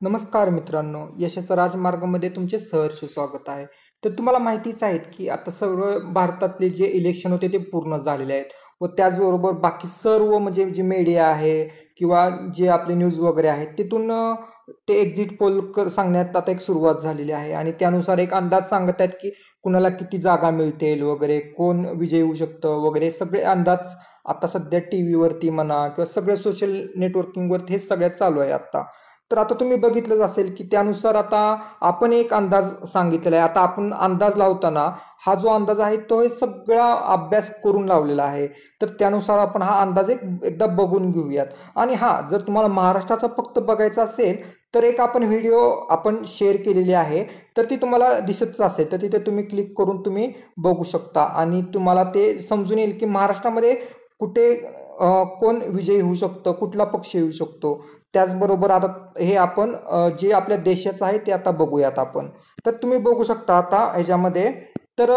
नमस्कार मित्रांनो, यशाचा राजमार्गामध्ये तुमचे सहर्ष स्वागत आहे. तर तुम्हाला माहितीच आहे की आता सर्व भारतातले जे इलेक्शन होते ते पूर्ण झालेले आहेत व त्याचबरोबर बाकी सर्व म्हणजे जे मीडिया आहे किंवा जे आपले न्यूज वगैरे आहेत तिथून ते एक्झिट पोल सांगण्यात आता एक सुरुवात झालेली आहे आणि त्यानुसार एक अंदाज सांगत आहेत की कुणाला किती जागा मिळतील वगैरे, कोण विजयी होऊ शकतं वगैरे सगळे अंदाज आता सध्या टी व्हीवरती म्हणा किंवा सगळे सोशल नेटवर्किंगवरती हे सगळ्यात चालू आहे आता. तर आता तुम्ही बघितलंच असेल की त्यानुसार आता आपण एक अंदाज सांगितलेला आहे. आता आपण अंदाज लावताना हा जो अंदाज आहे तो हे सगळा अभ्यास करून लावलेला आहे. तर त्यानुसार आपण हा अंदाज एकदा बघून घेऊयात. आणि हा जर तुम्हाला महाराष्ट्राचा फक्त बघायचा असेल तर एक आपण व्हिडिओ आपण शेअर केलेली आहे, तर ती तुम्हाला दिसतच असेल तर तिथे तुम्ही क्लिक करून तुम्ही बघू शकता आणि तुम्हाला ते समजून येईल की महाराष्ट्रामध्ये कुठे कोण विजयी होऊ शकतं, कुठला पक्ष येऊ शकतो. त्याचबरोबर आता हे आपण जे आपल्या देशाचं आहे ते आता बघूयात आपण. तर तुम्ही बघू शकता आता ह्याच्यामध्ये तर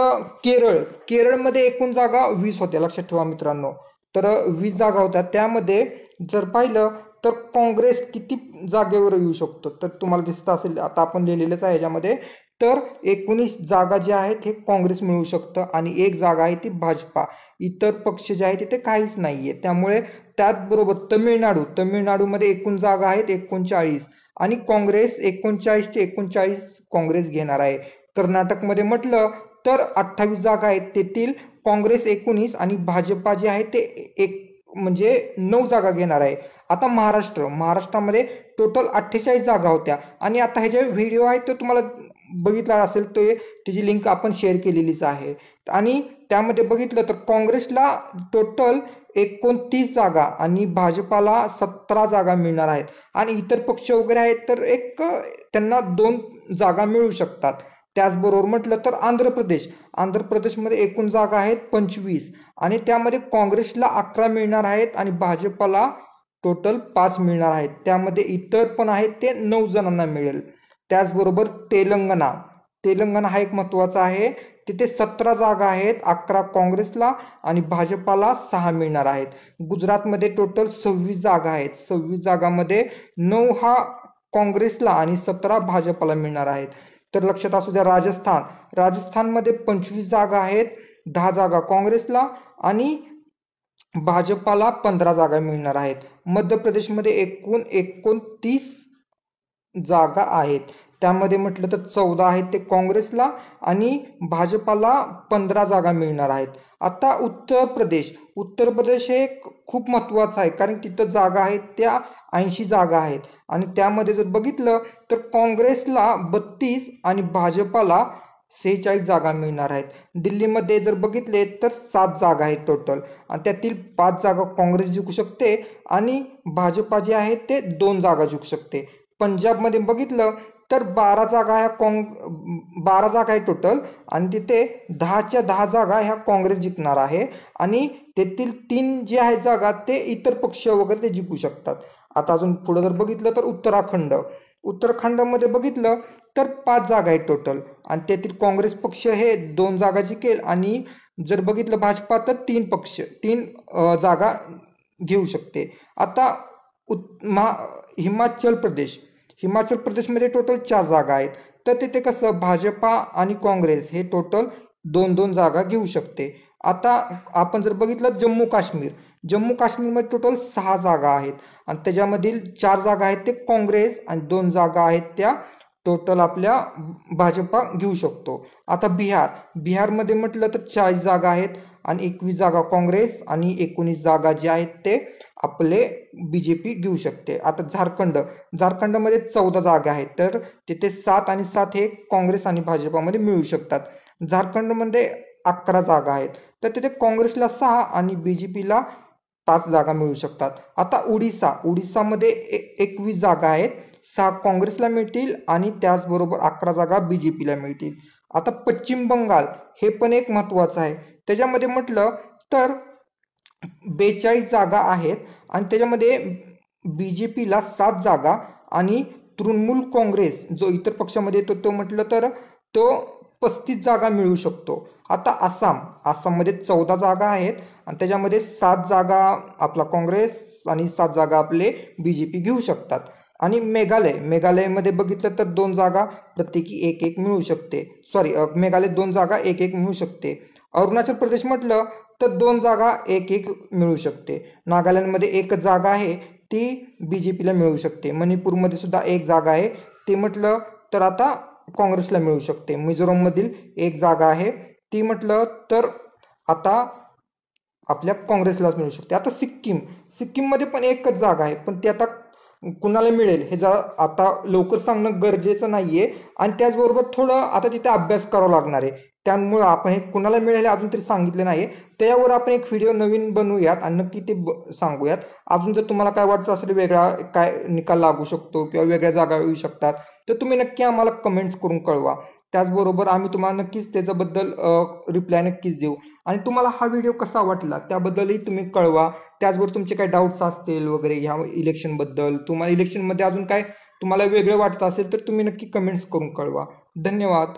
केरळमध्ये एकूण जागा 20 होत्या, लक्षात ठेवा मित्रांनो. तर 20 जागा होत्या, त्यामध्ये जर पाहिलं तर काँग्रेस किती जागेवर येऊ शकतो तर तुम्हाला दिसत असेल आता आपण लिहिलेलंच आहे ह्याच्यामध्ये. तर 19 जागा ज्या आहेत हे काँग्रेस मिळू शकतं आणि एक जागा आहे ती भाजपा. इतर पक्ष जे आहे तिथे काहीच नाही आहे. त्यामुळे त्याचबरोबर तमिळनाडूमध्ये एकूण जागा आहेत 39 आणि काँग्रेस 39चे 39 काँग्रेस घेणार आहे. कर्नाटकमध्ये म्हटलं तर 28 जागा आहेत, तेथील काँग्रेस 19 आणि भाजपा जे आहे ते एक म्हणजे 9 जागा घेणार आहे. आता महाराष्ट्रामध्ये टोटल 48 जागा होत्या आणि आता हे जे व्हिडिओ आहे तो तुम्हाला बघितला असेल तो त्याची लिंक आपण शेअर केलेलीच आहे. आणि त्यामध्ये बघितलं तर काँग्रेसला टोटल 29 जागा आणि भाजपाला 17 जागा मिळणार आहेत आणि इतर पक्ष वगैरे आहेत तर त्यांना 2 जागा मिळू शकतात. त्याचबरोबर म्हटलं तर आंध्र प्रदेशमध्ये एकूण जागा आहेत 25 आणि त्यामध्ये काँग्रेसला 11 मिळणार आहेत आणि भाजपाला टोटल 5 मिळणार आहेत. त्यामध्ये इतर पण आहेत ते 9 जणांना मिळेल. त्याचबरोबर तेलंगणा हा एक महत्त्वाचा आहे. तिथे 17 जागा आहेत, 11 काँग्रेसला आणि भाजपाला 6 मिळणार आहेत. गुजरातमध्ये टोटल 26 जागा आहेत. 26 जागामध्ये 9 हा काँग्रेसला आणि 17 भाजपाला मिळणार आहेत. तर लक्षात असू द्या राजस्थानमध्ये 25 जागा आहेत, 10 जागा काँग्रेसला आणि भाजपाला 15 जागा मिळणार आहेत. मध्य प्रदेशमध्ये एकूण 29 जागा आहेत, त्यामध्ये म्हटलं तर 14 आहेत ते काँग्रेसला आणि भाजपाला 15 जागा मिळणार आहेत. आता उत्तर प्रदेश हे खूप महत्त्वाचं आहे कारण तिथं जागा आहेत त्या 80 जागा आहेत आणि त्यामध्ये जर बघितलं तर काँग्रेसला 32 आणि भाजपाला 46 जागा मिळणार आहेत. दिल्लीमध्ये जर बघितले तर 7 जागा आहेत टोटल आणि त्यातील 5 जागा काँग्रेस जिंकू शकते आणि भाजपा जे आहे ते 2 जागा जिंकू शकते. पंजाबमध्ये बघितलं तर 12 जागा आहे टोटल आणि तिथे 10च्या 10 जागा ह्या काँग्रेस जिंकणार आहे आणि तेथील 3 जे आहेत जागा ते इतर पक्ष वगैरे ते जिंकू शकतात. आता अजून पुढे जर बघितलं तर उत्तराखंडमध्ये बघितलं तर 5 जागा आहेत टोटल आणि तेथील काँग्रेस पक्ष हे 2 जागा जिंकेल आणि जर बघितलं भाजपा तर 3 जागा घेऊ शकते. आता हिमाचल प्रदेशमध्ये टोटल 4 जागा आहेत, तर तिथे कसं भाजपा आणि काँग्रेस हे टोटल 2-2 जागा घेऊ शकते. आता आपण जर बघितलं जम्मू काश्मीरमध्ये टोटल 6 जागा आहेत आणि त्याच्यामधील 4 जागा आहेत ते काँग्रेस आणि 2 जागा आहेत त्या टोटल आपल्या भाजपा घेऊ शकतो. आता बिहारमध्ये म्हटलं तर 40 जागा आहेत आणि 21 जागा काँग्रेस आणि 19 जागा जे आहेत ते आपले BJP घेऊ शकते. आता झारखंडमध्ये 14 जागा आहेत, तर तिथे 7 आणि 7 हे काँग्रेस आणि भाजपामध्ये मिळू शकतात. झारखंडमध्ये 11 जागा आहेत, तर तिथे काँग्रेसला 6 आणि BJPला 5 जागा मिळू शकतात. आता उडीसामध्ये 21 जागा आहेत, 6 काँग्रेसला मिळतील आणि त्याचबरोबर 11 जागा BJPला मिळतील. आता पश्चिम बंगाल हे पण एक महत्त्वाचं आहे. त्याच्यामध्ये म्हटलं तर 42 जागा आहेत आणि त्याच्यामध्ये BJPला 7 जागा आणि तृणमूल काँग्रेस जो इतर पक्षामध्ये येतो तो म्हटलं तर तो 35 जागा मिळू शकतो. आता आसाममध्ये 14 जागा आहेत आणि त्याच्यामध्ये 7 जागा आपला काँग्रेस आणि 7 जागा आपले BJP घेऊ शकतात. आणि मेघालयमध्ये बघितलं तर 2 जागा प्रत्येकी एक एक मिळू शकते. मेघालय 2 जागा एक एक मिळू शकते. अरुणाचल प्रदेश म्हटलं तर 2 जागा एक एक मिळू शकते. नागालँडमध्ये एक जागा आहे ती BJPला मिळू शकते. मणिपूरमध्ये सुद्धा एक जागा आहे ते म्हटलं तर आता काँग्रेसला मिळू शकते. मिझोरममधील एक जागा आहे ती म्हटलं तर आता आपल्या काँग्रेसलाच मिळू शकते. आता सिक्कीममध्ये पण एकच जागा आहे, पण ती आता कुणाला मिळेल हे जरा आता लवकर सांगणं गरजेचं नाहीये. आणि त्याचबरोबर थोडं आता तिथे अभ्यास करावा लागणार आहे. त्यामुळं आपण हे कुणाला मिळेल अजून तरी सांगितलं नाही. त्यावर आपण एक व्हिडिओ नवीन बनवूयात आणि नक्की ते सांगूयात. अजून जर तुम्हाला काय वाटतं असेल वेगळा काय निकाल लागू शकतो किंवा वेगळ्या जागा येऊ शकतात तर तुम्ही नक्की आम्हाला कमेंट्स करून कळवा. त्याचबरोबर आम्ही तुम्हाला नक्कीच त्याच्याबद्दल रिप्लाय नक्कीच देऊ. आणि तुम्हाला हा व्हिडिओ कसा वाटला त्याबद्दलही तुम्ही कळवा. त्याचबरोबर तुमचे काही डाऊट्स असतील वगैरे ह्या इलेक्शनबद्दल, तुम्हाला इलेक्शनमध्ये अजून काय तुम्हाला वेगळं वाटतं असेल तर तुम्ही नक्की कमेंट्स करून कळवा. धन्यवाद.